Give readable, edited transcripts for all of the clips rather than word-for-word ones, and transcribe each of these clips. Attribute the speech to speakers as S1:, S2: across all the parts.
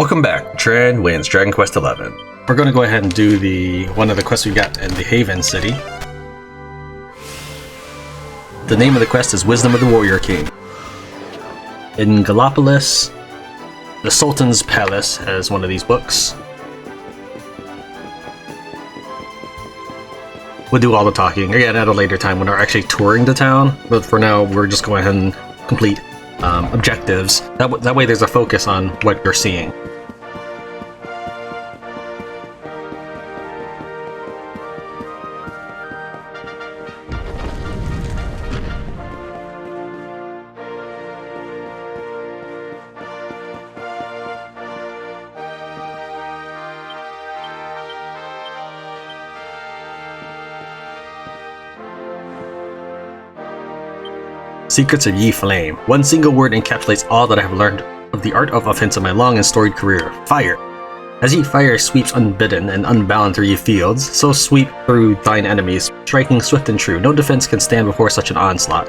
S1: Welcome back, Trend wins Dragon Quest XI. We're going to go ahead and do one of the quests we got in the Haven City. The name of the quest is Wisdom of the Warrior King. In Gallipolis, the Sultan's Palace has one of these books. We'll do all the talking again at a later time when we're actually touring the town, but for now we're just going ahead and complete objectives. That way there's a focus on what you're seeing. Secrets of Yi Flame. One single word encapsulates all that I have learned of the art of offense in my long and storied career. Fire. As Yi Fire sweeps unbidden and unbound through Yi fields, so sweep through thine enemies, striking swift and true. No defense can stand before such an onslaught.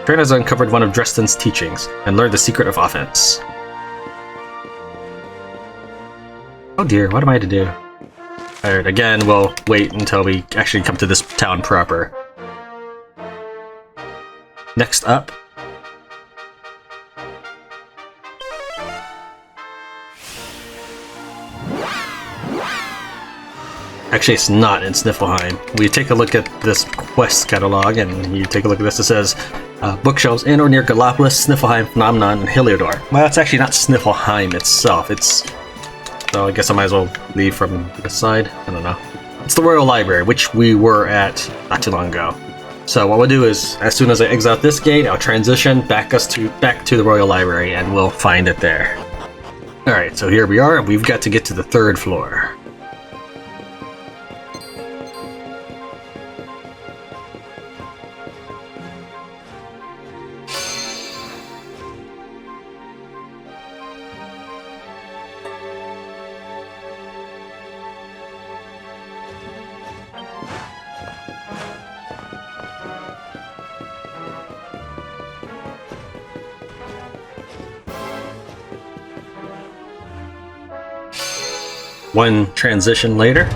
S1: Trent has uncovered one of Dresden's teachings and learned the secret of offense. Oh dear, what am I to do? Alright, again, we'll wait until we actually come to this town proper. Next up, actually it's not in Sniffelheim. We take a look at this quest catalog and you take a look at this. It says bookshelves in or near Gallipolis, Sniffelheim, Phenomenon, and Heliodor. Well, it's actually not Sniffelheim itself. So I guess I might as well leave from this side. I don't know. It's the Royal Library, which we were at not too long ago. So what we'll do is, as soon as I exit out this gate, I'll transition back to the Royal Library, and we'll find it there. Alright, so here we are. We've got to get to the 3rd floor. One transition later.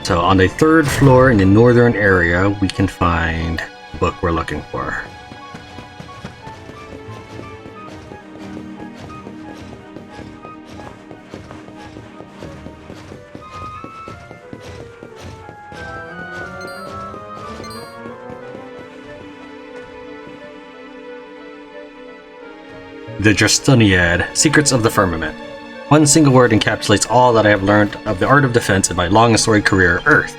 S1: So on the 3rd floor in the northern area, we can find the book we're looking for. The Justiniad, Secrets of the Firmament. One single word encapsulates all that I have learned of the art of defense in my long and storied career, Earth.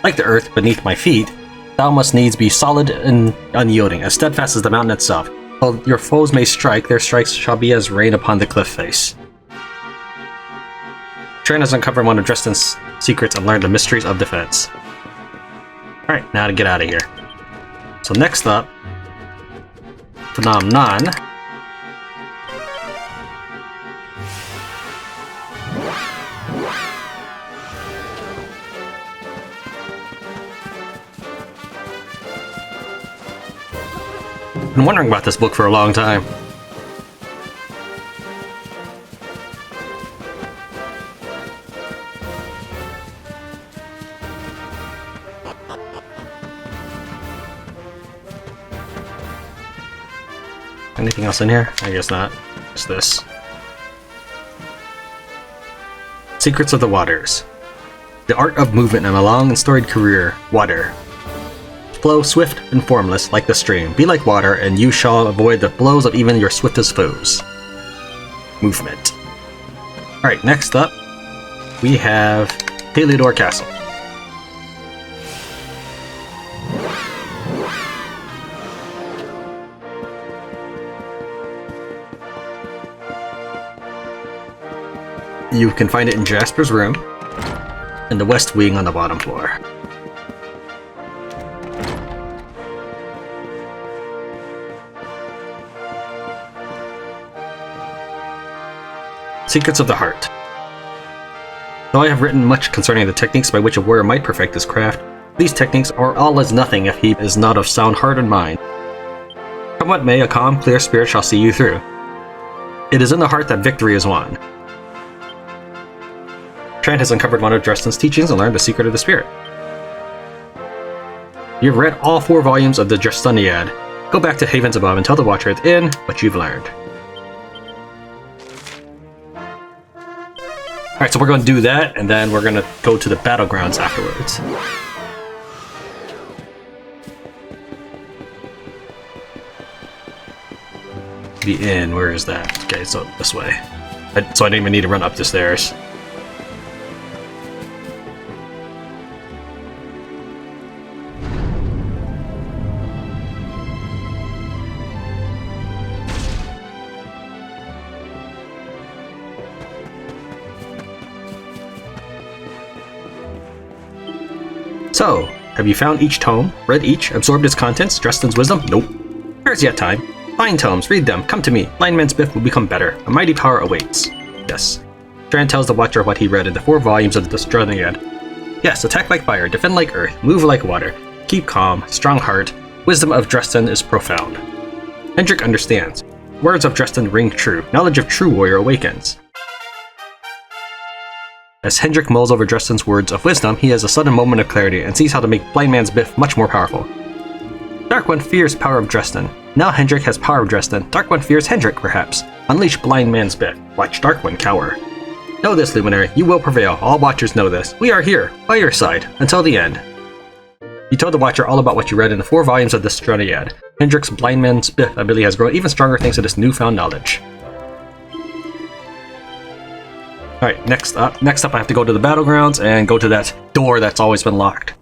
S1: Like the earth beneath my feet, thou must needs be solid and unyielding, as steadfast as the mountain itself. While your foes may strike, their strikes shall be as rain upon the cliff face. Trent has uncovered one of Dresden's secrets and learned the mysteries of defense. Alright, now to get out of here. So next up, Phenomenon. Been wondering about this book for a long time. Anything else in here? I guess not. Just this. Secrets of the Waters. The art of movement in a long and storied career. Water. Flow swift and formless like the stream. Be like water, and you shall avoid the blows of even your swiftest foes. Movement. Alright, next up, we have Heliodor Castle. You can find it in Jasper's room, in the west wing on the bottom floor. Secrets of the Heart. Though I have written much concerning the techniques by which a warrior might perfect his craft, these techniques are all as nothing if he is not of sound heart and mind. Come what may, a calm, clear spirit shall see you through. It is in the heart that victory is won. Trent has uncovered one of Dresden's teachings and learned the secret of the spirit. You've read all 4 volumes of the Dresdeniad. Go back to Havens Above and tell the Watcher within what you've learned. Alright, so we're going to do that, and then we're going to go to the battlegrounds afterwards. The inn, where is that? Okay, so this way. So I didn't even need to run up the stairs. So, have you found each tome? Read each? Absorbed its contents? Dresden's wisdom? Nope. There's yet time. Find tomes, read them, come to me. Blind man's biff will become better. A mighty power awaits. Yes. Strand tells the Watcher what he read in the 4 volumes of the Dresdeniad. Yes, attack like fire, defend like earth, move like water, keep calm, strong heart. Wisdom of Dresden is profound. Hendrik understands. Words of Dresden ring true. Knowledge of true warrior awakens. As Hendrik mulls over Dresden's words of wisdom, he has a sudden moment of clarity and sees how to make Blind Man's Biff much more powerful. Dark One fears power of Dresden. Now Hendrik has power of Dresden. Dark One fears Hendrik, perhaps. Unleash Blind Man's Biff. Watch Dark One cower. Know this, Luminary. You will prevail. All Watchers know this. We are here, by your side, until the end. You told the Watcher all about what you read in the 4 volumes of the Dresdeniad. Hendrik's Blind Man's Biff ability has grown even stronger thanks to this newfound knowledge. Alright, next up I have to go to the battlegrounds and go to that door that's always been locked.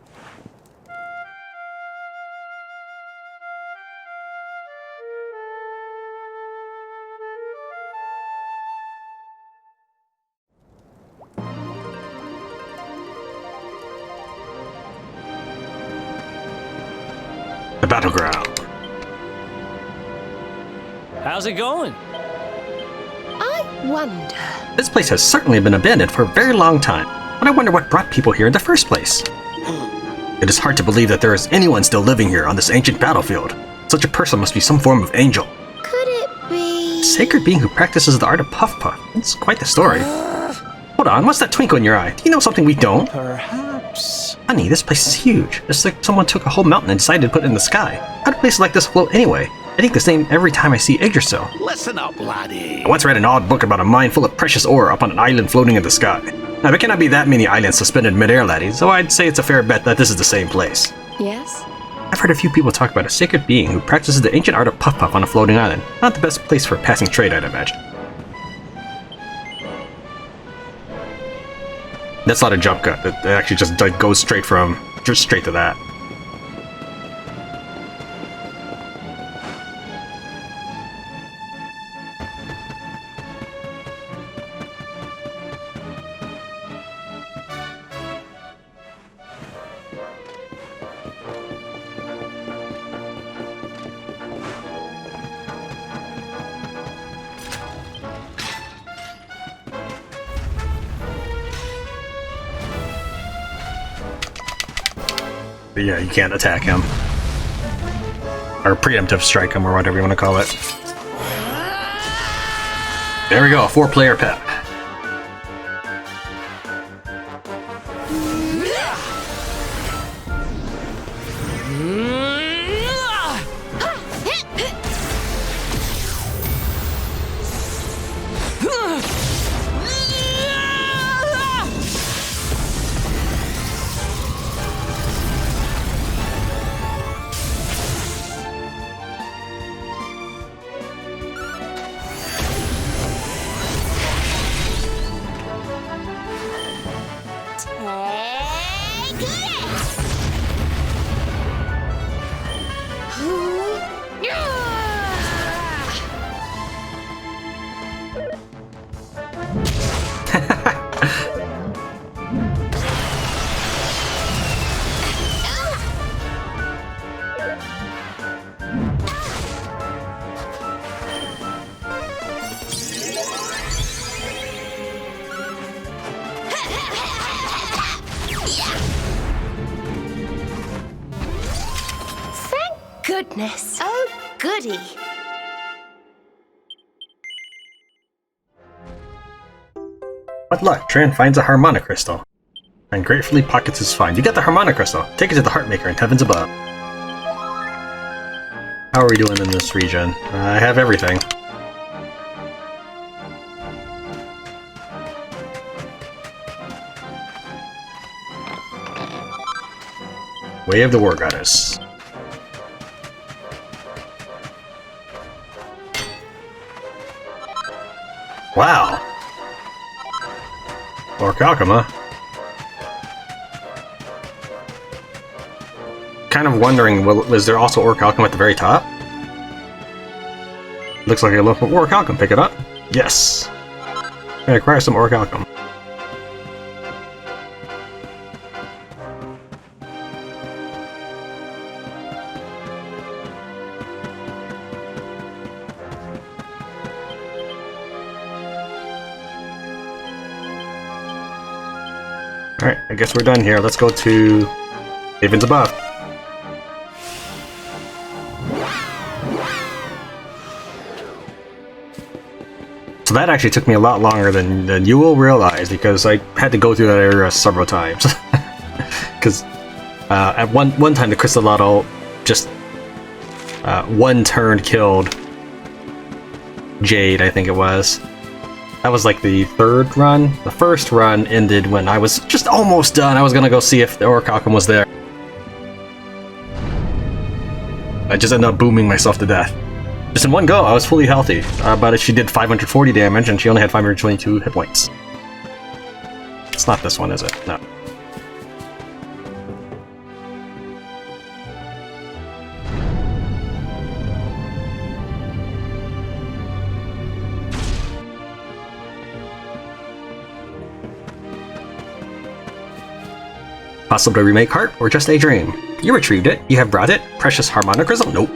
S1: The battleground.
S2: How's it going?
S3: I wonder.
S1: This place has certainly been abandoned for a very long time, but I wonder what brought people here in the first place. It is hard to believe that there is anyone still living here on this ancient battlefield. Such a person must be some form of angel.
S3: Could it be?
S1: A sacred being who practices the art of puff puff. It's quite the story. Hold on, what's that twinkle in your eye? Do you know something we don't?
S2: Perhaps.
S1: Honey, this place is huge. It's like someone took a whole mountain and decided to put it in the sky. How do places like this float anyway? I think the same every time I see Yggdrasil.
S4: Listen up, laddie.
S1: I once read an odd book about a mine full of precious ore up on an island floating in the sky. Now, there cannot be that many islands suspended in midair, laddie, so I'd say it's a fair bet that this is the same place.
S3: Yes?
S1: I've heard a few people talk about a sacred being who practices the ancient art of puff puff on a floating island. Not the best place for passing trade, I'd imagine. That's not a jump cut. It actually just goes straight to that. But yeah, you can't attack him. Or preemptive strike him, or whatever you want to call it. There we go, 4-player pet.
S3: Goodness. Oh, goody.
S1: What luck, Tran finds a harmonic crystal. And gratefully pockets his find. You get the harmonic crystal. Take it to the heart maker in heavens above. How are we doing in this region? I have everything. Way of the War Goddess. Wow! Orichalcum, huh? Kind of wondering, was there also Orichalcum at the very top? Looks like I left from Orichalcum. Pick it up. Yes! I acquire some Orichalcum. Alright, I guess we're done here. Let's go to Havens Above. So that actually took me a lot longer than you will realize, because I had to go through that area several times. Because at one time the Crystalado just one turn killed Jade, I think it was. That was like the third run. The first run ended when I was just almost done. I was gonna go see if the Orichalcum was there. I just ended up booming myself to death. Just in one go, I was fully healthy. But she did 540 damage and she only had 522 hit points. It's not this one, is it? No. Possible to remake Harp, or just a dream? You retrieved it. You have brought it. Precious harmonic crystal? Nope.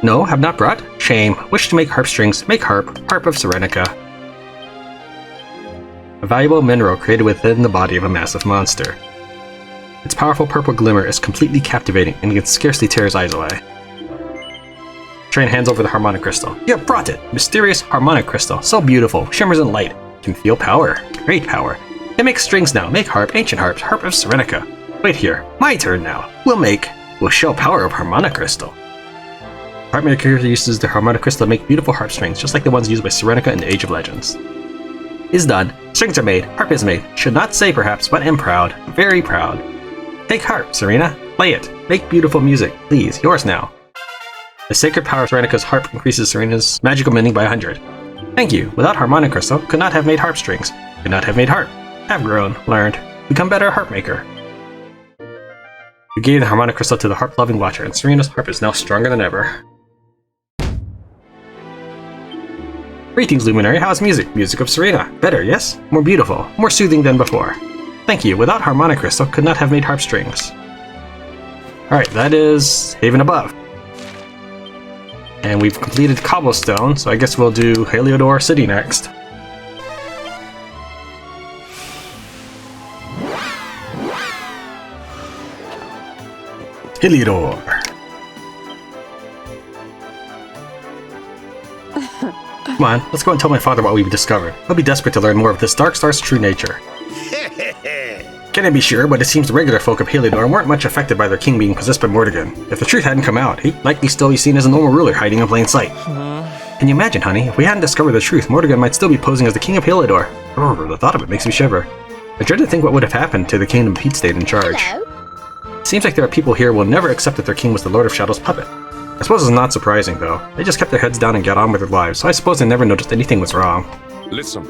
S1: No, have not brought. Shame. Wish to make harp strings. Make harp. Harp of Serenica. A valuable mineral created within the body of a massive monster. Its powerful purple glimmer is completely captivating and can scarcely tear his eyes away. Train hands over the harmonic crystal. You have brought it. Mysterious harmonic crystal. So beautiful. Shimmers in light. Can feel power. Great power. Can make strings now. Make harp. Ancient harps. Harp of Serenica. Wait here. My turn now. We'll show power of harmonic crystal. Harp maker uses the harmonic crystal to make beautiful harp strings, just like the ones used by Serenica in the Age of Legends. Is done. Strings are made. Harp is made. Should not say perhaps, but am proud. Very proud. Take harp, Serena. Play it. Make beautiful music. Please, yours now. The sacred power of Serenica's harp increases Serena's magical meaning by 100. Thank you. Without harmonic crystal, could not have made harp strings. Could not have made harp. Have grown, learned, become better harp maker. You gave the harmonic crystal to the harp-loving watcher, and Serena's harp is now stronger than ever. Greetings, Luminary. How's music? Music of Serena. Better, yes? More beautiful. More soothing than before. Thank you. Without harmonic crystal, could not have made harp strings. Alright, that is Haven Above. And we've completed Cobblestone, so I guess we'll do Heliodor City next. Heliodor. Come on, let's go and tell my father what we've discovered. He'll be desperate to learn more of this dark star's true nature. Can't be sure, but it seems the regular folk of Heliodor weren't much affected by their king being possessed by Mordegon. If the truth hadn't come out, he'd likely still be seen as a normal ruler hiding in plain sight. Can you imagine, honey? If we hadn't discovered the truth, Mordegon might still be posing as the king of Heliodor. The thought of it makes me shiver. I dread to think what would have happened to the kingdom Pete stayed in charge.
S3: Hello?
S1: It seems like there are people here who will never accept that their king was the Lord of Shadow's puppet. I suppose it's not surprising, though. They just kept their heads down and got on with their lives, so I suppose they never noticed anything was wrong.
S4: Listen.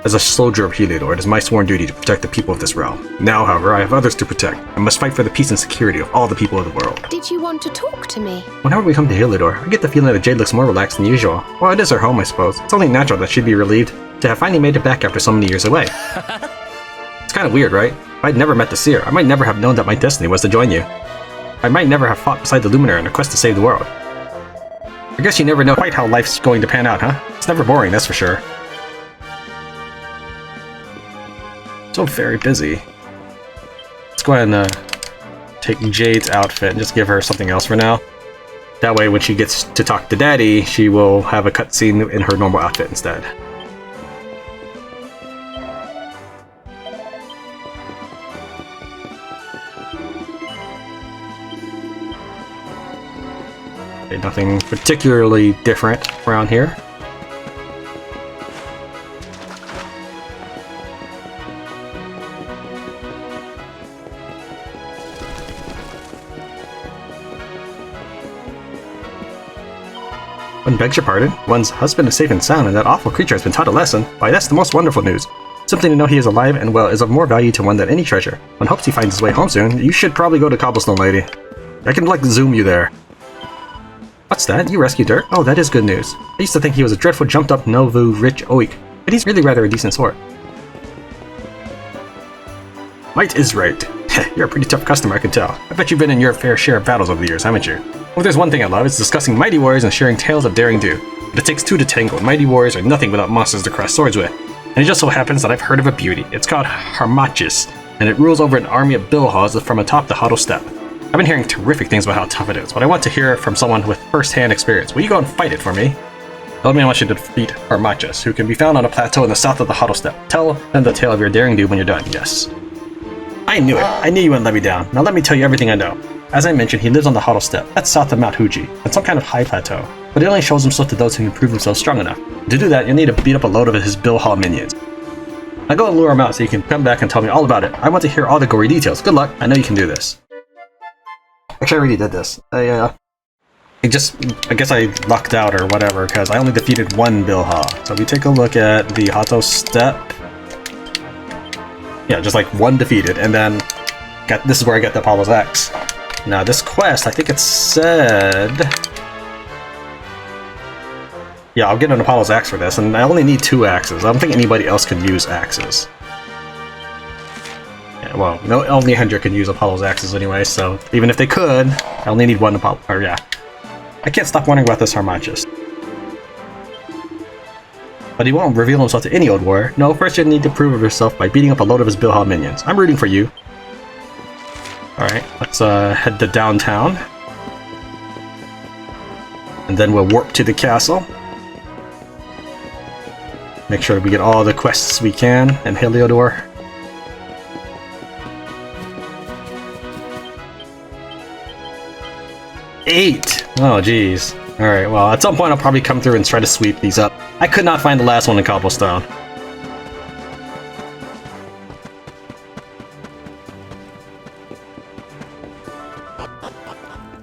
S1: As a soldier of Heliodor, it is my sworn duty to protect the people of this realm. Now, however, I have others to protect. I must fight for the peace and security of all the people of the world.
S3: Did you want to talk to me?
S1: Whenever we come to Heliodor, I get the feeling that Jade looks more relaxed than usual. Well, it is her home, I suppose. It's only natural that she'd be relieved to have finally made it back after so many years away. It's kind of weird, right? If I'd never met the Seer, I might never have known that my destiny was to join you. I might never have fought beside the Luminary in a quest to save the world. I guess you never know quite how life's going to pan out, huh? It's never boring, that's for sure. So very busy. Let's go ahead and take Jade's outfit and just give her something else for now. That way when she gets to talk to Daddy, she will have a cutscene in her normal outfit instead. Okay, nothing particularly different around here. One begs your pardon. One's husband is safe and sound, and that awful creature has been taught a lesson. Why, that's the most wonderful news. Something to know he is alive and well is of more value to one than any treasure. One hopes he finds his way home soon. You should probably go to Cobblestone Lady. I can, like, zoom you there. What's that? You rescued Dirk? Oh, that is good news. I used to think he was a dreadful jumped-up, no-voo, rich oik, but he's really rather a decent sort. Might is right. You're a pretty tough customer, I can tell. I bet you've been in your fair share of battles over the years, haven't you? Well, if there's one thing I love, it's discussing mighty warriors and sharing tales of daring do. But it takes two to tango, and mighty warriors are nothing without monsters to cross swords with. And it just so happens that I've heard of a beauty. It's called Harmachis, and it rules over an army of Billhaws from atop the Huddle Step. I've been hearing terrific things about how tough it is, but I want to hear it from someone with first-hand experience. Will you go and fight it for me? Tell me I want you to defeat Harmachis, who can be found on a plateau in the south of the Huddle Step. Tell them the tale of your daring do when you're done, yes. I knew it. I knew you wouldn't let me down. Now let me tell you everything I know. As I mentioned, he lives on the Huddle Step. That's south of Mount Huji, on some kind of high plateau. But it only shows himself to those who can prove themselves strong enough. To do that, you'll need to beat up a load of his Billhaw minions. Now go and lure him out so you can come back and tell me all about it. I want to hear all the gory details. Good luck. I know you can do this. Actually, I already did this. I guess I lucked out or whatever, because I only defeated one Billhaw. So we take a look at the Huddle Step. Yeah, just like one defeated, and then this is where I got the Apollo's Axe. Now this quest, I think it said... Yeah, I'll get an Apollo's Axe for this, and I only need 2 axes. I don't think anybody else can use axes. Yeah, well, only Hendrik can use Apollo's Axes anyway, so even if they could, I only need 1 Apollo, or yeah. I can't stop wondering about this Harmachis. But he won't reveal himself to any old warrior. No, first you need to prove of yourself by beating up a load of his Billhaw minions. I'm rooting for you. Alright, let's head to downtown. And then we'll warp to the castle. Make sure we get all the quests we can, and Heliodor. Eight! Oh, jeez. Alright, well, at some point I'll probably come through and try to sweep these up. I could not find the last one in Cobblestone.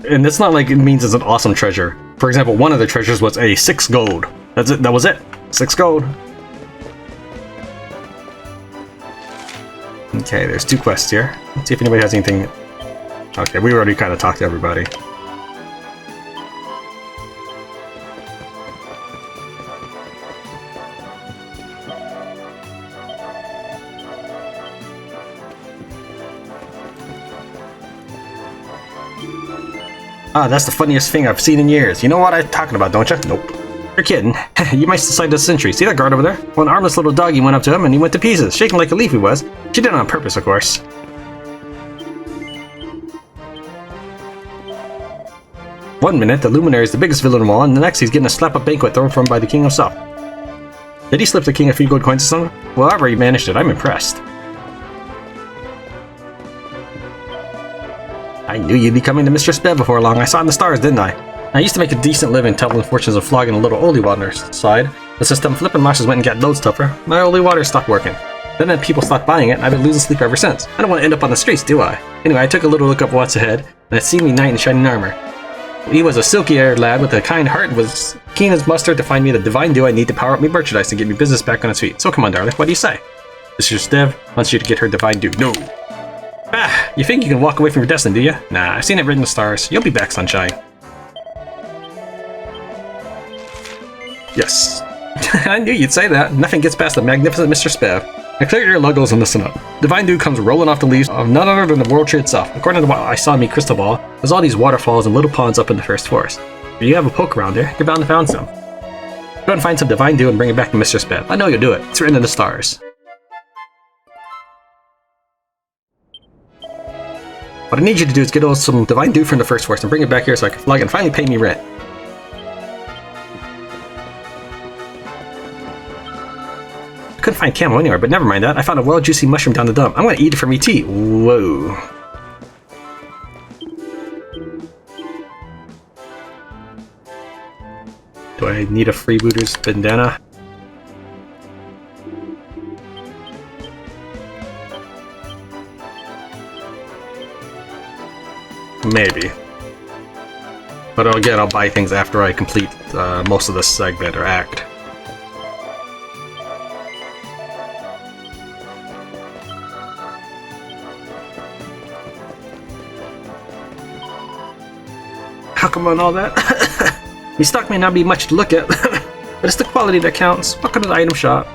S1: And it's not like it means it's an awesome treasure. For example, one of the treasures was a 6 gold. That's it, that was it. 6 gold. Okay, there's 2 quests here. Let's see if anybody has anything... Okay, we already kind of talked to everybody. Ah, that's the funniest thing I've seen in years. You know what I'm talking about, don't you? Nope. You're kidding. You might decide the sentry. See that guard over there? Well, an armless little doggy went up to him and he went to pieces, shaking like a leaf he was. She did it on purpose, of course. One minute, the Luminary is the biggest villain of all, and the next he's getting a slap-up banquet thrown from him by the king himself. Did he slip the king a few gold coins or something? Well, however he managed it, I'm impressed. I knew you'd be coming to Mistress Bev before long. I saw it in the stars, didn't I? I used to make a decent living telling fortunes of flogging a little holy water side. The system flipping lashes went and got loads tougher. My holy water stopped working. Then people stopped buying it, and I've been losing sleep ever since. I don't want to end up on the streets, do I? Anyway, I took a little look up what's ahead, and I seen me knight in shining armor. He was a silky-haired lad with a kind heart and was keen as mustard to find me the divine dew I need to power up me merchandise and get me business back on its feet. So come on, darling, what do you say? Mistress Dev wants you to get her divine dew. No! Ah, you think you can walk away from your destiny, do you? Nah, I've seen it written in the stars. You'll be back, sunshine. Yes. I knew you'd say that. Nothing gets past the magnificent Mr. Spev. Now clear your logos and listen up. Divine dew comes rolling off the leaves of none other than the world tree itself. According to what I saw in me crystal ball, there's all these waterfalls and little ponds up in the first forest. If you have a poke around there, you're bound to find some. Go and find some divine dew and bring it back to Mr. Spev. I know you'll do it. It's written in the stars. What I need you to do is get some divine dew from the first forest and bring it back here so I can fly and finally pay me rent. I couldn't find camo anywhere, but never mind that. I found a well-juicy mushroom down the dump. I'm gonna eat it for me tea. Whoa. I need a freebooter's bandana. Maybe. But again, I'll buy things after I complete most of this segment or act. How come on all that? The stock may not be much to look at, but it's the quality that counts. Welcome to the item shop.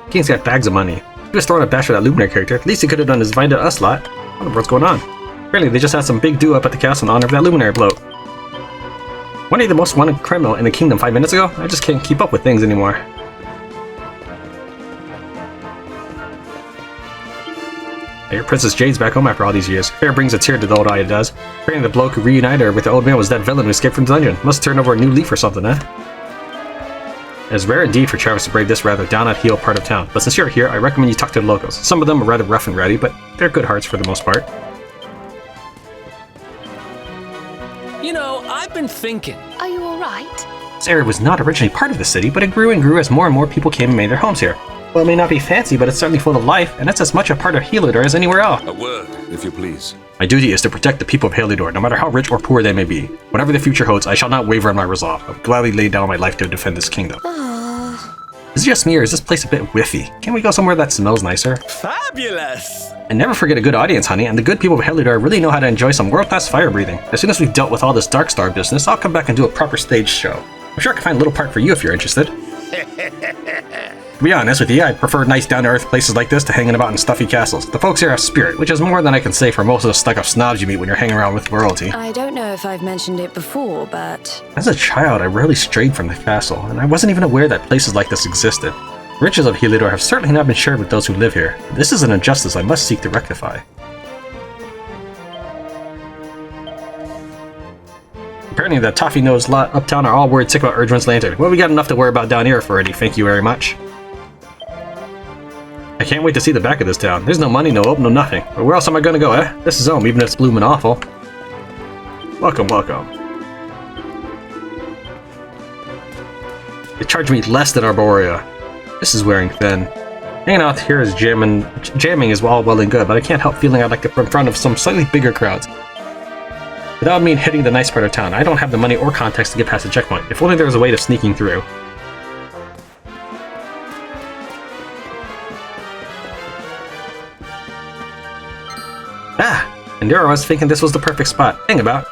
S1: King's got bags of money. He was throwing a bash for that Luminary character. At least he could have done is find us lot. I wonder what's going on. Apparently they just had some big do up at the castle in honor of that Luminary bloke. Wasn't he the most wanted criminal in the kingdom 5 minutes ago? I just can't keep up with things anymore. I hear Princess Jade's back home after all these years. Fair brings a tear to the old eye, it does. Apparently the bloke who reunited her with the old man was that villain who escaped from the dungeon. Must turn over a new leaf or something, eh? It is rare indeed for Travis to brave this rather down-at-heel part of town, but since you're here, I recommend you talk to the locals. Some of them are rather rough and ready, but they're good hearts for the most part.
S2: You know, I've been thinking.
S3: Are you alright?
S1: This area was not originally part of the city, but it grew and grew as more and more people came and made their homes here. Well, it may not be fancy, but it's certainly full of life, and it's as much a part of Heliodor as anywhere else.
S4: A word, if you please.
S1: My duty is to protect the people of Heliodor, no matter how rich or poor they may be. Whatever the future holds, I shall not waver in my resolve. I will gladly lay down my life to defend this kingdom. Is it just me, or is this place a bit whiffy? Can't we go somewhere that smells nicer?
S2: Fabulous!
S1: And never forget a good audience, honey, and the good people of Heliodor really know how to enjoy some world-class fire breathing. As soon as we've dealt with all this Darkstar business, I'll come back and do a proper stage show. I'm sure I can find a little part for you if you're interested. To be honest with you, I prefer nice down-to-earth places like this to hanging about in stuffy castles. The folks here have spirit, which is more than I can say for most of the stuck-up snobs you meet when you're hanging around with royalty.
S5: I don't know if I've mentioned it before, but...
S1: As a child, I rarely strayed from the castle, and I wasn't even aware that places like this existed. The riches of Heliodor have certainly not been shared with those who live here. This is an injustice I must seek to rectify. Apparently the toffee-nosed lot uptown are all worried sick about Erdwin's lantern. Well, we got enough to worry about down here already, thank you very much. I can't wait to see the back of this town. There's no money, no hope, no nothing. But where else am I gonna go, eh? This is home, even if it's bloomin' awful. Welcome, welcome. They charge me less than Arborea. This is wearing thin. Hanging out here is jamming is all well and good, but I can't help feeling I'd like to be in front of some slightly bigger crowds. Without me hitting the nice part of town, I don't have the money or contacts to get past the checkpoint. If only there was a way of sneaking through. Ah! And there I was thinking this was the perfect spot. Hang about.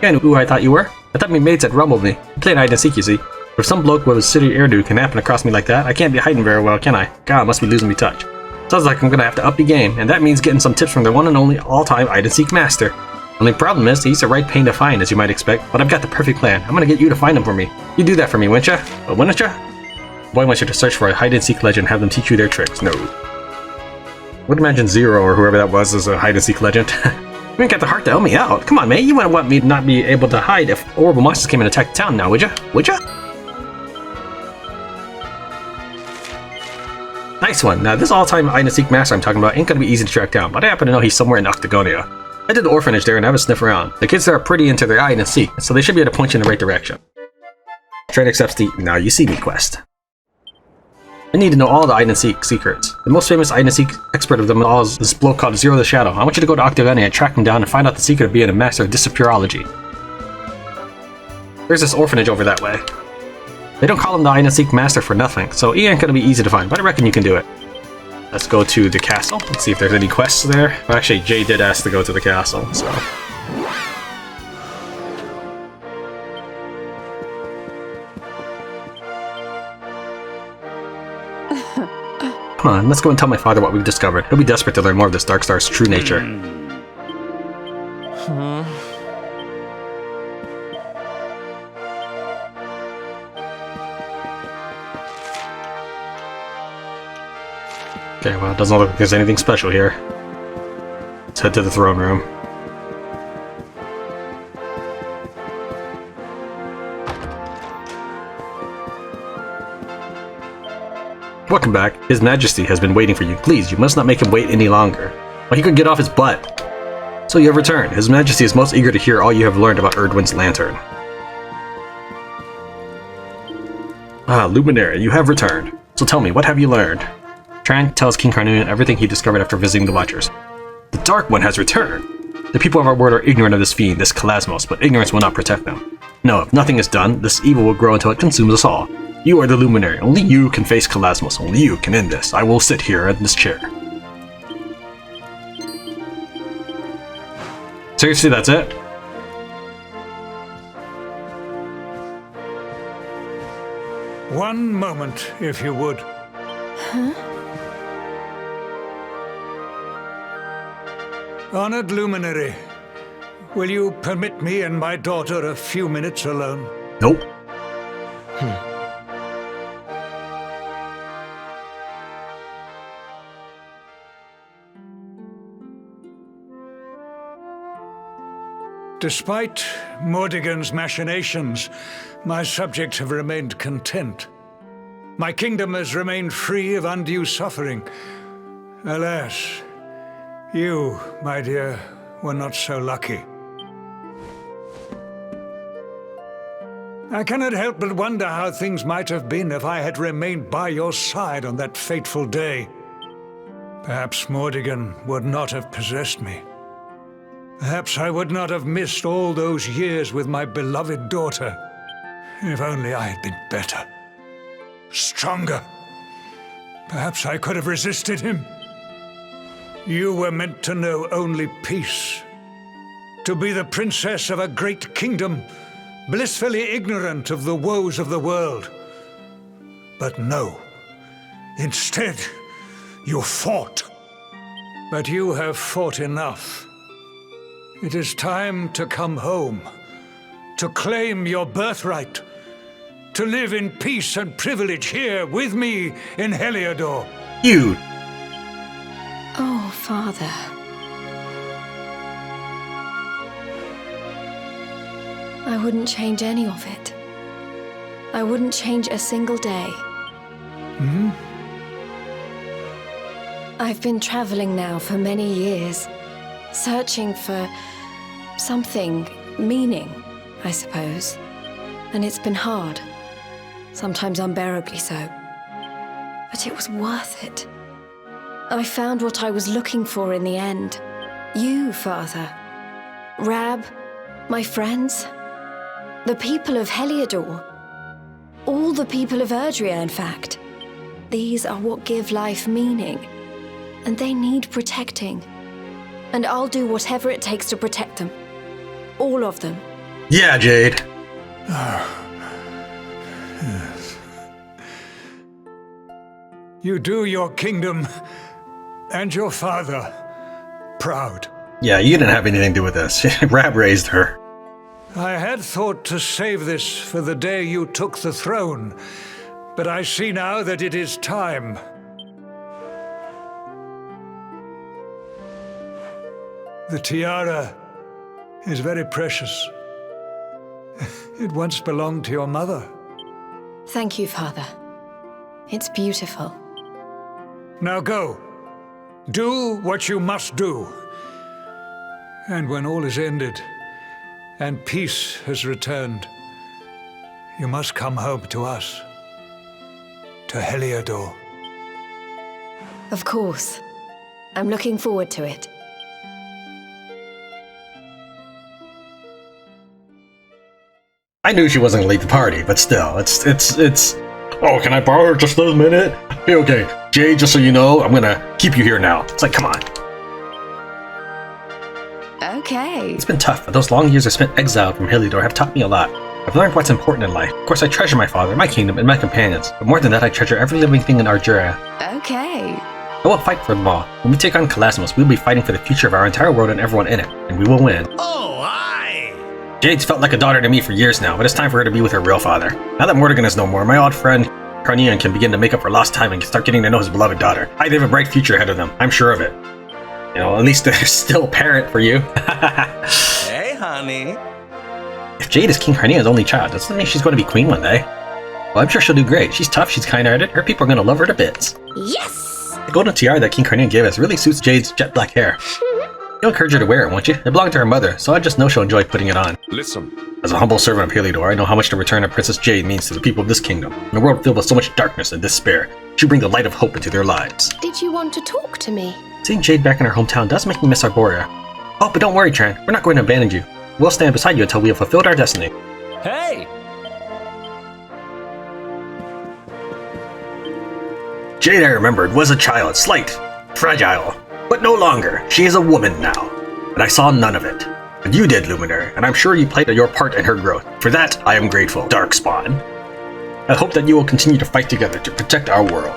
S1: You know who I thought you were? I thought my mates had rumbled me. I played hide and seek, you see. But if some bloke with a city hairdo can happen across me like that, I can't be hiding very well, can I? God, I must be losing me touch. Sounds like I'm gonna have to up the game, and that means getting some tips from the one and only all-time hide and seek master. Only problem is, he's a right pain to find, as you might expect, but I've got the perfect plan. I'm gonna get you to find him for me. You do that for me, won't ya? But wouldn't ya? Boy wants you to search for a hide and seek legend and have them teach you their tricks. No. Would imagine Zero or whoever that was is a hide and seek legend. You ain't got the heart to help me out. Come on, man. You wouldn't want me to not be able to hide if horrible monsters came and attacked town now, would ya? Would ya? Nice one. Now, this all-time hide and seek master I'm talking about ain't gonna be easy to track down, but I happen to know he's somewhere in Octagonia. I did the orphanage there and have a sniff around. The kids there are pretty into their hide and seek, so they should be able to point you in the right direction. Train accepts the Now You See Me quest. I need to know all the hide and seek secrets. The most famous hide and seek expert of them all is this bloke called Zero the Shadow. I want you to go to Octagonia and track him down and find out the secret of being a master of disappearology. There's this orphanage over that way. They don't call him the hide and seek master for nothing, so he ain't gonna be easy to find, but I reckon you can do it. Let's go to the castle. Let's see if there's any quests there. Well, actually, Jay did ask to go to the castle, so... Come on, let's go and tell my father what we've discovered. He'll be desperate to learn more of this Darkstar's true nature. Okay, well, it doesn't look like there's anything special here. Let's head to the throne room. Welcome back. His Majesty has been waiting for you. Please, you must not make him wait any longer. Well, he could get off his butt. So you have returned. His Majesty is most eager to hear all you have learned about Erdwin's lantern. Ah, Luminary, you have returned. So tell me, what have you learned? Tran tells King Carnelian everything he discovered after visiting the Watchers. The Dark One has returned! The people of our world are ignorant of this fiend, this Kalasmos, but ignorance will not protect them. No, if nothing is done, this evil will grow until it consumes us all. You are the Luminary. Only you can face Kalasmos. Only you can end this. I will sit here in this chair. Seriously, that's it?
S4: One moment, if you would.
S3: Huh?
S4: Honored Luminary, will you permit me and my daughter a few minutes alone?
S1: Nope.
S4: Despite Mordigan's machinations, my subjects have remained content. My kingdom has remained free of undue suffering. Alas, you, my dear, were not so lucky. I cannot help but wonder how things might have been if I had remained by your side on that fateful day. Perhaps Mordigan would not have possessed me. Perhaps I would not have missed all those years with my beloved daughter. If only I had been better, stronger. Perhaps I could have resisted him. You were meant to know only peace. To be the princess of a great kingdom, blissfully ignorant of the woes of the world. But no. Instead, you fought. But you have fought enough. It is time to come home, to claim your birthright, to live in peace and privilege here with me in Heliodor.
S1: You!
S5: Oh, Father. I wouldn't change any of it. I wouldn't change a single day.
S4: Hmm?
S5: I've been traveling now for many years, searching for something, meaning, I suppose. And it's been hard, sometimes unbearably so. But it was worth it. I found what I was looking for in the end. You, Father. Rab, my friends. The people of Heliodor. All the people of Erdria, in fact. These are what give life meaning. And they need protecting. And I'll do whatever it takes to protect them. All of them.
S1: Yeah, Jade.
S4: Yes. You do your kingdom and your father proud.
S1: Yeah, you didn't have anything to do with this. Rab raised her.
S4: I had thought to save this for the day you took the throne, but I see now that it is time. The tiara is very precious. It once belonged to your mother.
S5: Thank you, Father. It's beautiful.
S4: Now go. Do what you must do. And when all is ended, and peace has returned, you must come home to us. To Heliodor.
S5: Of course. I'm looking forward to it.
S1: I knew she wasn't gonna lead the party, but still, it's... Oh, can I borrow her just a minute? Okay, Jade, just so you know, I'm gonna keep you here now. It's like, come on.
S5: Okay.
S1: It's been tough, but those long years I spent exiled from Heliodor have taught me a lot. I've learned what's important in life. Of course, I treasure my father, my kingdom, and my companions. But more than that, I treasure every living thing in Erdria.
S5: Okay.
S1: I will fight for them all. When we take on Kalasmos, we'll be fighting for the future of our entire world and everyone in it, and we will win.
S2: Oh, aye!
S1: Jade's felt like a daughter to me for years now, but it's time for her to be with her real father. Now that Mordigan is no more, my old friend Carnelian can begin to make up for lost time and start getting to know his beloved daughter. They have a bright future ahead of them, I'm sure of it. You know, at least there's still a parent for you.
S2: Hey, honey.
S1: If Jade is King Carnelian's only child, doesn't that mean she's going to be queen one day? Well, I'm sure she'll do great. She's tough, she's kind-hearted, her people are gonna love her to bits.
S3: Yes!
S1: The golden tiara that King Carnelian gave us really suits Jade's jet black hair. You'll encourage her to wear it, won't you? It belonged to her mother, so I just know she'll enjoy putting it on.
S2: Listen.
S1: As a humble servant of Heliodor, I know how much the return of Princess Jade means to the people of this kingdom. In a world filled with so much darkness and despair, she brings the light of hope into their lives.
S3: Did you want to talk to me?
S1: Seeing Jade back in her hometown does make me miss Arborea. Oh, but don't worry, Tran. We're not going to abandon you. We'll stand beside you until we have fulfilled our destiny.
S2: Hey!
S1: Jade, I remembered, was a child, slight, fragile, but no longer. She is a woman now, and I saw none of it. But you did, Luminary, and I'm sure you played your part in her growth. For that, I am grateful, Darkspawn. I hope that you will continue to fight together to protect our world.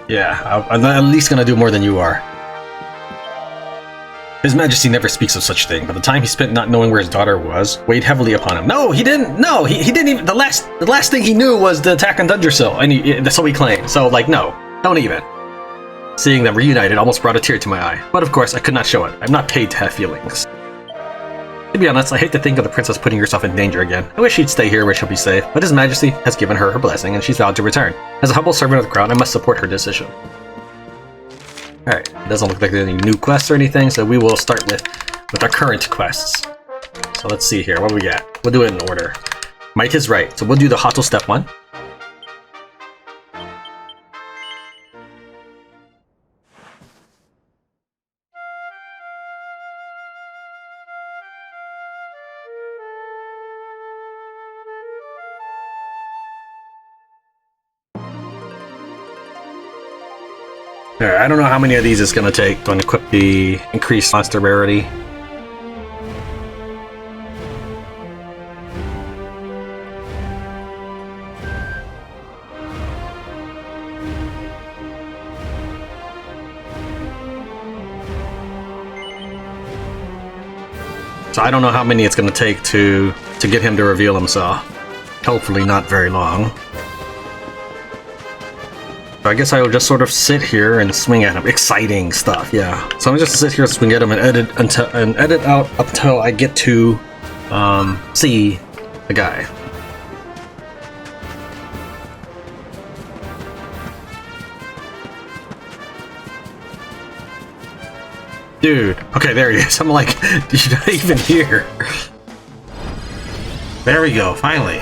S1: Yeah, I'm at least gonna do more than you are. His Majesty never speaks of such thing, but the time he spent not knowing where his daughter was weighed heavily upon him. No, he didn't. No, he didn't even. The last thing he knew was the attack on Dundersill, and so he claimed. So, like, no, don't even. Seeing them reunited almost brought a tear to my eye, but of course I could not show it. I'm not paid to have feelings. To be honest, I hate to think of the princess putting herself in danger again. I wish she'd stay here where she'll be safe, but His Majesty has given her her blessing, and she's vowed to return. As a humble servant of the crown, I must support her decision. Alright, it doesn't look like there's any new quests or anything, so we will start with our current quests. So let's see here, what do we got? We'll do it in order. Might is right, so we'll do the Hottel step 1. Alright, I don't know how many of these it's going to take to equip the increased monster rarity. So I don't know how many it's going to take to get him to reveal himself. Hopefully not very long. So I guess I will just sort of sit here and swing at him. Exciting stuff, yeah. So I'm just sit here and swing at him and edit out up until I get to see the guy. Dude, okay, there he is. I'm like, you're not even here. There we go, finally.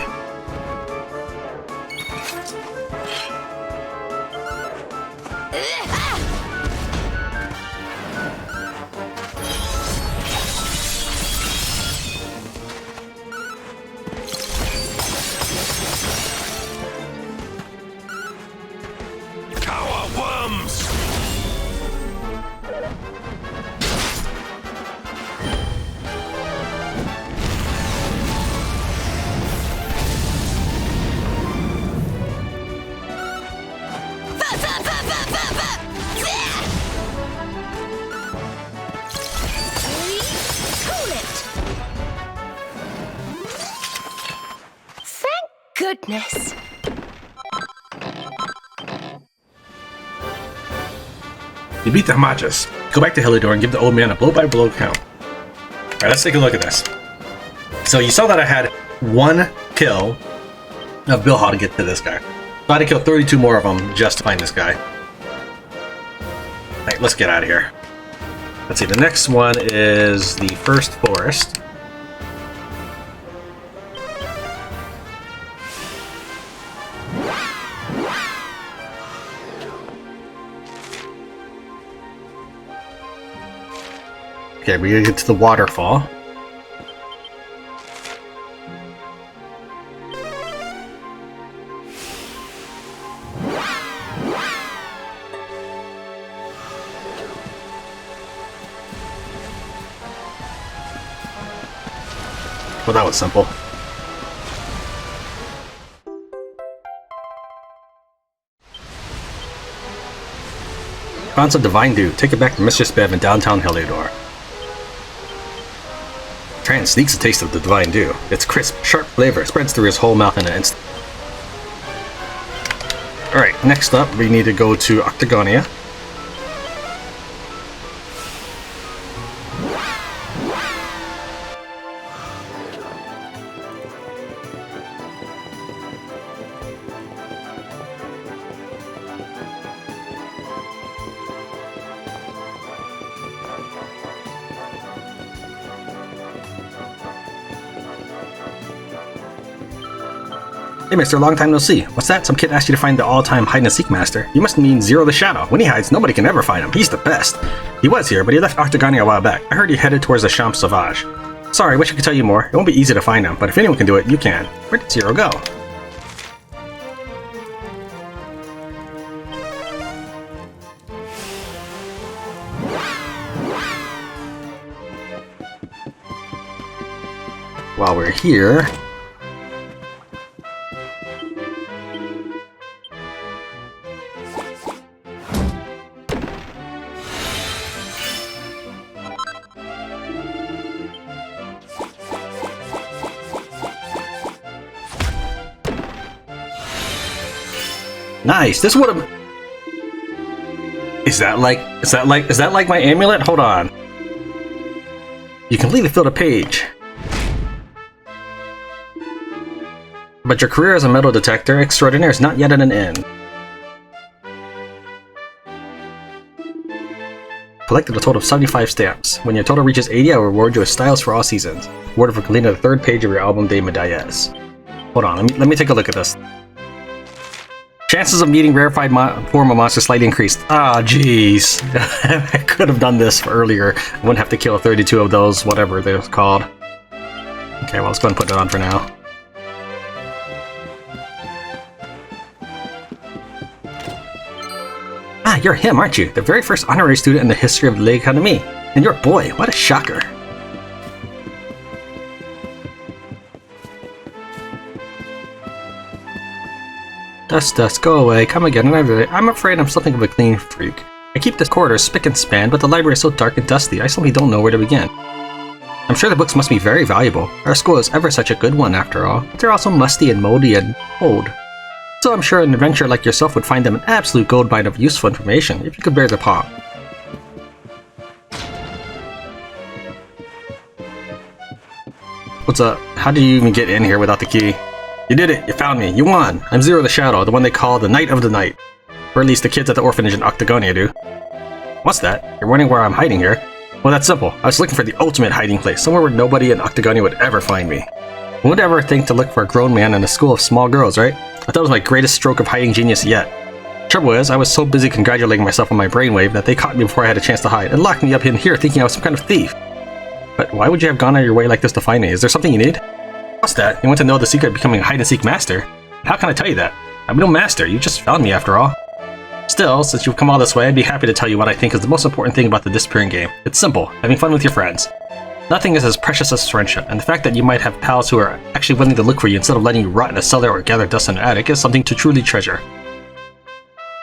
S3: Goodness.
S1: You beat the Hamachas. Go back to Heliodor and give the old man a blow-by-blow count. Alright, let's take a look at this. So you saw that I had one kill of Bilha to get to this guy. So I had to kill 32 more of them just to find this guy. Alright, let's get out of here. Let's see, the next one is the first forest. Okay, we gotta get to the waterfall. Well, that was simple. Found some Divine Dew. Take it back to Mistress Bev in downtown Heliodor. Tran sneaks a taste of the Divine Dew. Its crisp, sharp flavor spreads through his whole mouth in an instant. Alright, next up we need to go to Octagonia. Hey mister, long time no see. What's that? Some kid asked you to find the all-time hide-and-seek master. You must mean Zero the Shadow. When he hides, nobody can ever find him. He's the best. He was here, but he left Octogania a while back. I heard he headed towards the Champs Sauvage. Sorry, wish I could tell you more. It won't be easy to find him, but if anyone can do it, you can. Where did Zero go? While we're here... Nice. This would have. Is that like my amulet? Hold on. You completely filled a page. But your career as a metal detector extraordinaire is not yet at an end. Collected a total of 75 stamps. When your total reaches 80, I will reward you with styles for all seasons. Awarded for completing the third page of your album de medallas. Hold on, let me take a look at this. Chances of meeting rarefied form of monster slightly increased. Ah, jeez. I could have done this earlier. I wouldn't have to kill 32 of those, whatever they're called. Okay, well, let's go ahead and put it on for now. Ah, you're him, aren't you? The very first honorary student in the history of l'Académie. And you're a boy. What a shocker. Dust, go away, come again another day. I'm afraid I'm something of a clean freak. I keep this corridor spick and span, but the library is so dark and dusty, I simply don't know where to begin. I'm sure the books must be very valuable. Our school is ever such a good one, after all, but they're also musty and moldy and old. So I'm sure an adventurer like yourself would find them an absolute goldmine of useful information, if you could bear the palm. What's up? How did you even get in here without the key? You did it! You found me! You won! I'm Zero the Shadow, the one they call the Knight of the Night. Or at least the kids at the orphanage in Octagonia do. What's that? You're wondering where I'm hiding here? Well, that's simple. I was looking for the ultimate hiding place, somewhere where nobody in Octagonia would ever find me. Who would ever think to look for a grown man in a school of small girls, right? I thought it was my greatest stroke of hiding genius yet. Trouble is, I was so busy congratulating myself on my brainwave that they caught me before I had a chance to hide, and locked me up in here thinking I was some kind of thief. But why would you have gone out of your way like this to find me? Is there something you need? What's that? You want to know the secret of becoming a hide-and-seek master? How can I tell you that? I'm no master, you just found me after all. Still, since you've come all this way, I'd be happy to tell you what I think is the most important thing about the disappearing game. It's simple, having fun with your friends. Nothing is as precious as friendship, and the fact that you might have pals who are actually willing to look for you instead of letting you rot in a cellar or gather dust in an attic is something to truly treasure.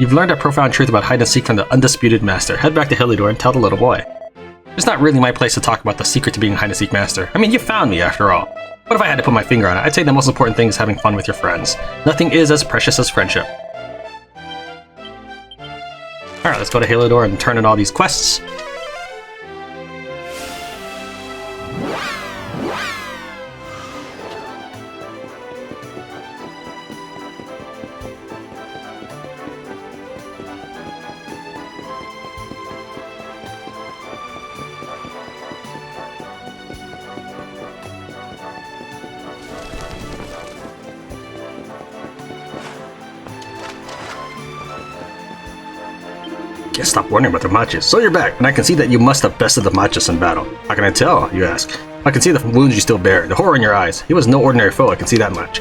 S1: You've learned a profound truth about hide-and-seek from the undisputed master. Head back to Heliodor and tell the little boy. It's not really my place to talk about the secret to being a hide-and-seek master. I mean, you found me after all. What if I had to put my finger on it? I'd say the most important thing is having fun with your friends. Nothing is as precious as friendship. Alright, let's go to Heliodor and turn in all these quests. Can't stop wondering about the matches. So you're back, and I can see that you must have bested the matches in battle. How can I tell, you ask? I can see the wounds you still bear, the horror in your eyes. He was no ordinary foe, I can see that much.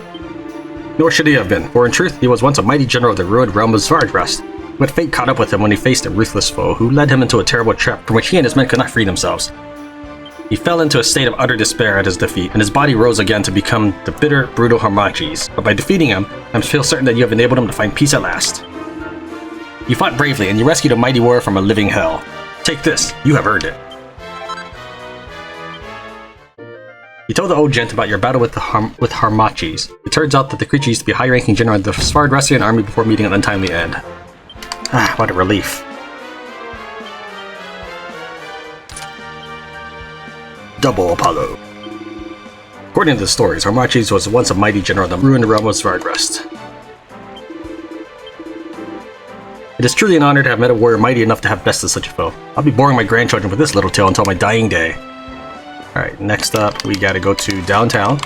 S1: Nor should he have been, for in truth, he was once a mighty general of the ruined realm of Svargrest. But fate caught up with him when he faced a ruthless foe, who led him into a terrible trap from which he and his men could not free themselves. He fell into a state of utter despair at his defeat, and his body rose again to become the bitter, brutal Harmachis. But by defeating him, I feel certain that you have enabled him to find peace at last. You fought bravely, and you rescued a mighty warrior from a living hell. Take this, you have earned it. You told the old gent about your battle with Harmachis. It turns out that the creature used to be a high-ranking general of the Svargrestian army before meeting an untimely end. Ah, what a relief. Double Apollo. According to the stories, Harmachis was once a mighty general of the ruined realm of Svargrest. It is truly an honor to have met a warrior mighty enough to have bested such a foe. I'll be boring my grandchildren with this little tale until my dying day. Alright, next up we gotta go to downtown.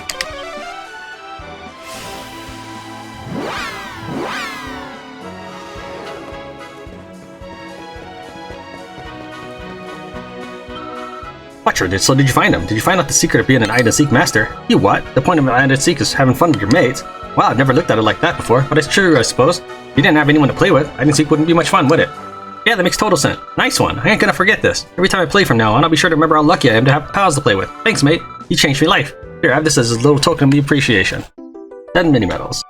S1: Butcher, so did you find him? Did you find out the secret of being an hide-and-seek master? You what? The point of an hide-and-seek is having fun with your mates. Wow, I've never looked at it like that before, but it's true, I suppose. If you didn't have anyone to play with, hide-and-seek wouldn't be much fun, would it? Yeah, that makes total sense. Nice one. I ain't gonna forget this. Every time I play from now on, I'll be sure to remember how lucky I am to have pals to play with. Thanks, mate. You changed me life. Here, have this as a little token of me appreciation. 10 mini-medals.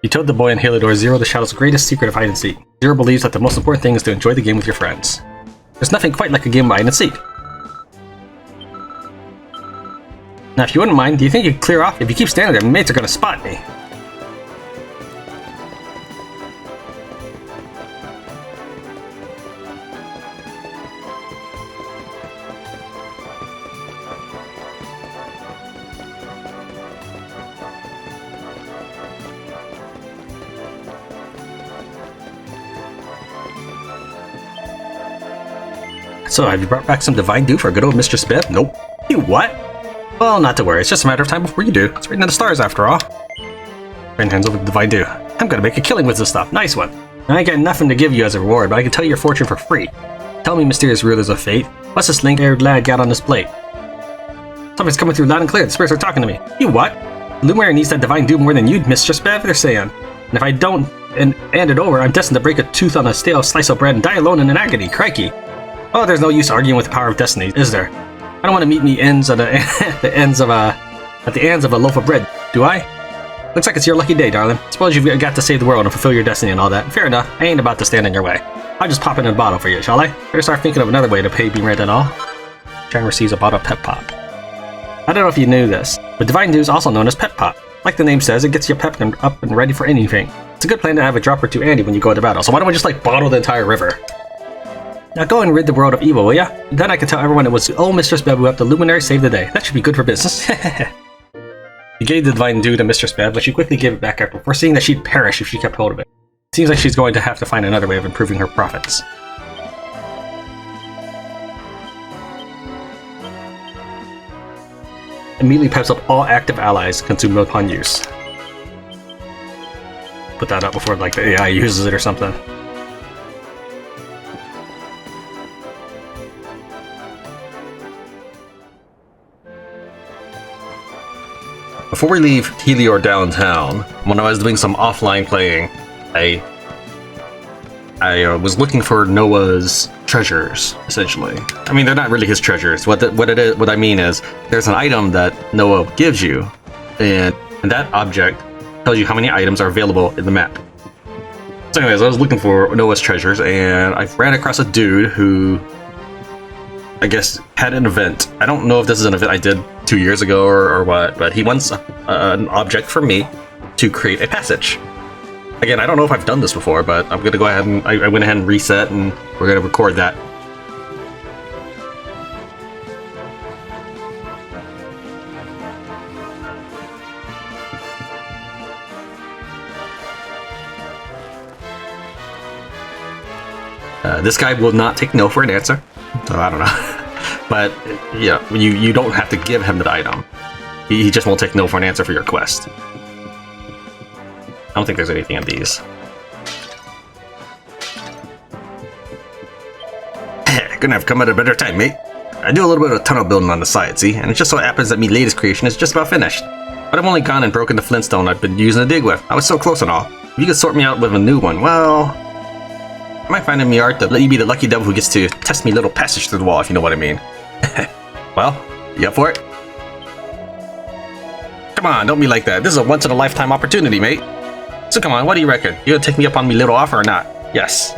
S1: You told the boy in Heliodor Zero the Shadow's greatest secret of hide-and-seek. Zero believes that the most important thing is to enjoy the game with your friends. There's nothing quite like a game of hide-and-seek. Now, if you wouldn't mind, do you think you could clear off? If you keep standing there, my mates are gonna spot me. So, have you brought back some Divine Dew for a good old Mistress Bev? Nope. You what? Well, not to worry. It's just a matter of time before you do. It's written in the stars, after all. Friend hands over the Divine Dew. I'm gonna make a killing with this stuff. Nice one. I ain't got nothing to give you as a reward, but I can tell you your fortune for free. Tell me, mysterious rulers of fate, what's this link-haired lad got on this plate? Something's coming through loud and clear. The spirits are talking to me. You what? Luminary needs that Divine Dew more than you, Mistress Bev, they're saying. And if I don't hand it over, I'm destined to break a tooth on a stale slice of bread and die alone in an agony. Crikey. Oh, there's no use arguing with the power of destiny, is there? I don't want to meet me ends at the ends of a loaf of bread, do I? Looks like it's your lucky day, darling. Suppose you've got to save the world and fulfill your destiny and all that. Fair enough. I ain't about to stand in your way. I'll just pop it in a bottle for you, shall I? Better start thinking of another way to pay me rent and all. Sharon receives a bottle of Pep Pop. I don't know if you knew this, but Divine Dew is also known as Pep Pop. Like the name says, it gets you pepped and up and ready for anything. It's a good plan to have a drop or two handy when you go into battle. So why don't we just bottle the entire river? Now go and rid the world of evil, will ya? Then I can tell everyone it was old Mistress Bev who helped the Luminary save the day. That should be good for business. He gave the Divine Dew to Mistress Bev, but she quickly gave it back after foreseeing that she'd perish if she kept hold of it. Seems like she's going to have to find another way of improving her profits. Immediately peps up all active allies consumed upon use. Put that up before the AI uses it or something. Before we leave Heliodor downtown, when I was doing some offline playing, I was looking for Noah's treasures, essentially. I mean, they're not really his treasures. What I mean is, there's an item that Noah gives you, and that object tells you how many items are available in the map. So anyways, I was looking for Noah's treasures, and I ran across a dude who, I guess, had an event. I don't know if this is an event I did 2 years ago or what, but he wants an object from me to create a passage. Again, I don't know if I've done this before, but I'm gonna go ahead and I went ahead and reset, and we're gonna record that. This guy will not take no for an answer, so I don't know. But yeah, you don't have to give him the item. He just won't take no for an answer for your quest. I don't think there's anything in these. Couldn't have come at a better time, mate. I do a little bit of tunnel building on the side, see? And it just so happens that me latest creation is just about finished. But I've only gone and broken the flintstone I've been using to dig with. I was so close and all. If you could sort me out with a new one, well... I might find in me art to let you be the lucky devil who gets to test me little passage through the wall, if you know what I mean. Well, you up for it? Come on, don't be like that. This is a once-in-a-lifetime opportunity, mate. So come on, what do you reckon? You gonna take me up on me little offer or not? Yes.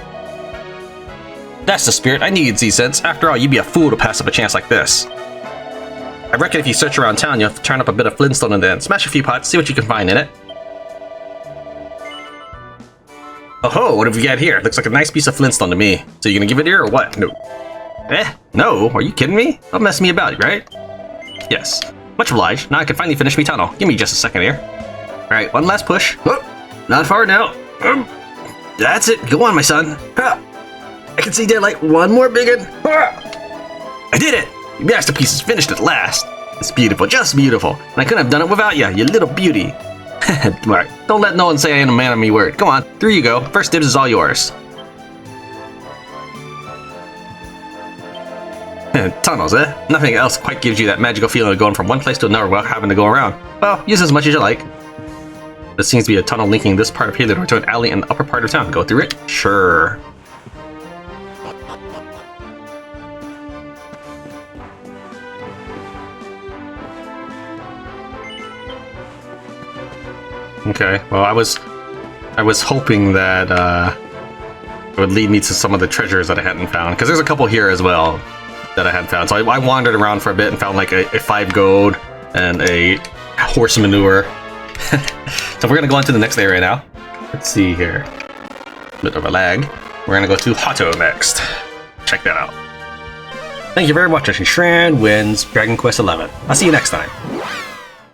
S1: That's the spirit. I knew you'd see sense. After all, you'd be a fool to pass up a chance like this. I reckon if you search around town, you'll have to turn up a bit of flintstone and then smash a few pots, see what you can find in it. Oh ho, what have we got here? Looks like a nice piece of flintstone to me. So you gonna give it here or what? No. No? Are you kidding me? Don't mess me about, right? Yes. Much obliged. Now I can finally finish me tunnel. Give me just a second here. Alright, one last push. Oh, not far now. That's it. Go on, my son. I can see daylight. One more big one. I did it! Your masterpiece is finished at last. It's beautiful, just beautiful. And I couldn't have done it without you, you little beauty. Alright, don't let no one say I ain't a man of me word. Come on, through you go. First dibs is all yours. Tunnels, eh? Nothing else quite gives you that magical feeling of going from one place to another without having to go around. Well, use as much as you like. There seems to be a tunnel linking this part of Heliodor to an alley in the upper part of town. Go through it? Sure. Okay, well, I was hoping that it would lead me to some of the treasures that I hadn't found, because there's a couple here as well that I hadn't found. So I wandered around for a bit and found like a 5 gold and a horse manure. So we're gonna go on to the next area now. Let's see here. Bit of a lag. We're gonna go to Hato next. Check that out. Thank you very much, watching Shran Wins Dragon Quest XI. I'll see you next time.